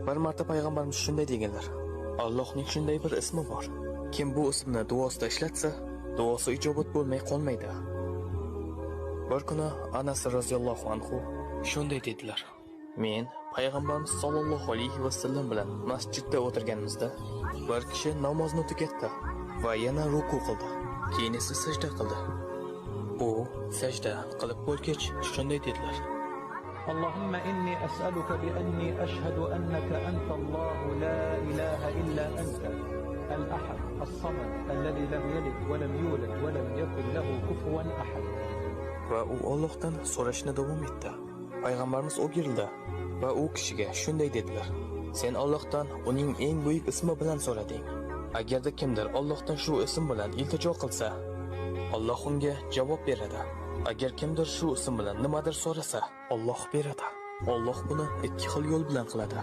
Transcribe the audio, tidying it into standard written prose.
Bir marta payg'ambarimiz shunday deganlar: Allohning shunday bir ismi bor. Kim bu ismni duosida ishlatsa, duosi ijobat bo'lmay qolmaydi. Bir kuni Anas roziyallohu anhu shunday dedilar: Men payg'ambarimiz sollallohu alayhi vasallam bilan masjidda o'tirganimizda bir kishi namozni tugatdi va yana ruku qildi. Keyin esa sajda qildi. U sajda qilib bo'lgach shunday dedilar: اللهم إني أسألك بأني أشهد أنك أنت الله لا إله إلا أنت الأحد الصمد الذي لم يلد ولم يولد ولم يكن له كفوا أحد. Va u Allohdan so'rashni davom etdi. Payg'ambarimiz o'girildi va u kishiga shunday dedilar: Sen Allohdan uning eng buyuk ismi bilan so'rading. Agarda kimdir Allohdan shu ism bilan iltijo qilsa, Alloh unga javob beradi. Agar kimdir shu ism bilan nimadir so'rasa, Alloh beradi. Alloh buni ikki xil yo'l bilan qiladi.